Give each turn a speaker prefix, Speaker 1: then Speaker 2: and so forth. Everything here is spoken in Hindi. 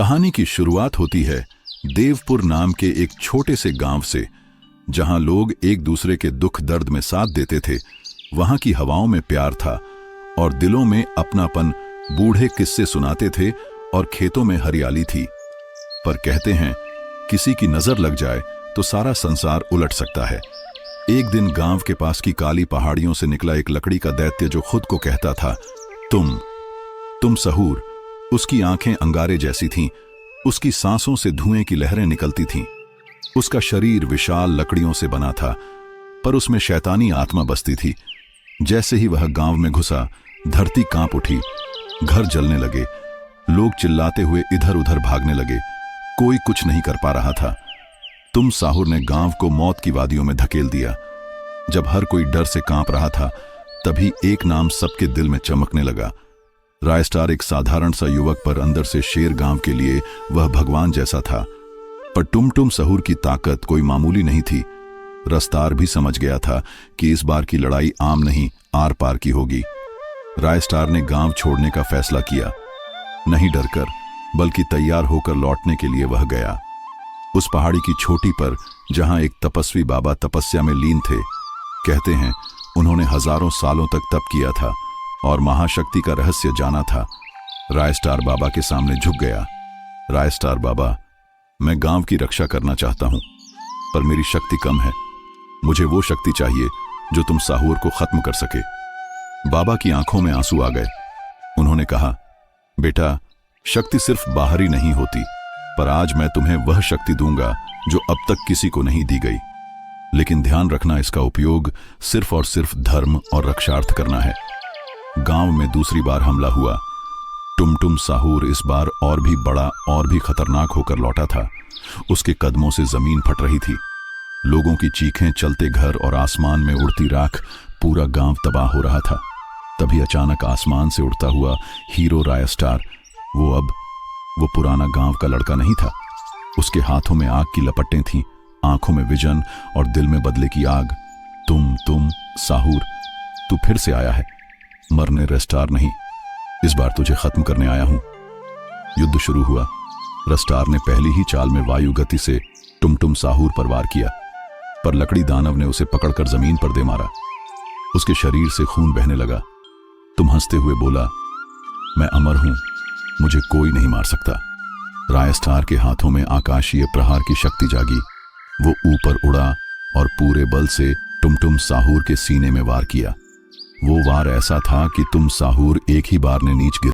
Speaker 1: कहानी की शुरुआत होती है देवपुर नाम के एक छोटे से गांव से, जहां लोग एक दूसरे के दुख दर्द में साथ देते थे। वहां की हवाओं में प्यार था और दिलों में अपनापन। बूढ़े किस्से सुनाते थे और खेतों में हरियाली थी। पर कहते हैं किसी की नजर लग जाए तो सारा संसार उलट सकता है। एक दिन गांव के पास की काली पहाड़ियों से निकला एक लकड़ी का दैत्य जो खुद को कहता था तुम सहूर। उसकी आंखें अंगारे जैसी थीं, उसकी सांसों से धुएं की लहरें निकलती थीं। उसका शरीर विशाल लकड़ियों से बना था, पर उसमें शैतानी आत्मा बसती थी। जैसे ही वह गांव में घुसा, धरती कांप उठी, घर जलने लगे, लोग चिल्लाते हुए इधर उधर भागने लगे। कोई कुछ नहीं कर पा रहा था। तुम साहुर ने गांव को मौत की वादियों में धकेल दिया। जब हर कोई डर से कांप रहा था, तभी एक नाम सबके दिल में चमकने लगा। रायस्टार एक साधारण सा युवक, पर अंदर से शेर। गांव के लिए वह भगवान जैसा था। पर टुम सहूर की ताकत कोई मामूली नहीं थी। रस्तार भी समझ गया था कि इस बार की लड़ाई आम नहीं, आर पार की होगी। रायस्टार ने गांव छोड़ने का फैसला किया, नहीं डरकर बल्कि तैयार होकर लौटने के लिए वह गया। उस पहाड़ी की चोटी पर जहां एक तपस्वी बाबा तपस्या में लीन थे। कहते हैं उन्होंने हजारों सालों तक तप किया था और महाशक्ति का रहस्य जाना था। रायस्टार बाबा के सामने झुक गया। रायस्टार बाबा, मैं गांव की रक्षा करना चाहता हूं, पर मेरी शक्ति कम है। मुझे वो शक्ति चाहिए जो तुम साहूर को खत्म कर सके। बाबा की आंखों में आंसू आ गए। उन्होंने कहा, बेटा, शक्ति सिर्फ बाहरी नहीं होती, पर आज मैं तुम्हें वह शक्ति दूंगा जो अब तक किसी को नहीं दी गई। लेकिन ध्यान रखना, इसका उपयोग सिर्फ और सिर्फ धर्म और रक्षार्थ करना है। गांव में दूसरी बार हमला हुआ। टुम साहूर इस बार और भी बड़ा और भी खतरनाक होकर लौटा था। उसके कदमों से जमीन फट रही थी। लोगों की चीखें, चलते घर और आसमान में उड़ती राख, पूरा गांव तबाह हो रहा था। तभी अचानक आसमान से उड़ता हुआ हीरो रायस्टार, वो पुराना गांव का लड़का नहीं था। उसके हाथों में आग की लपटें थीं, आंखों में विजन और दिल में बदले की आग। तुम साहूर, तू फिर से आया है। मरने रस्टार नहीं, इस बार तुझे खत्म करने आया हूं। युद्ध शुरू हुआ। रस्टार ने पहली ही चाल में वायु गति से टुम साहूर पर वार किया, पर लकड़ी दानव ने उसे पकड़कर जमीन पर दे मारा। उसके शरीर से खून बहने लगा। तुम हंसते हुए बोला, मैं अमर हूं, मुझे कोई नहीं मार सकता। रायस्टार के हाथों में आकाशीय प्रहार की शक्ति जागी। वो ऊपर उड़ा और पूरे बल से टुम साहूर के सीने में वार किया। वो वार ऐसा था कि तुम साहूर एक ही बार ने नीच गिर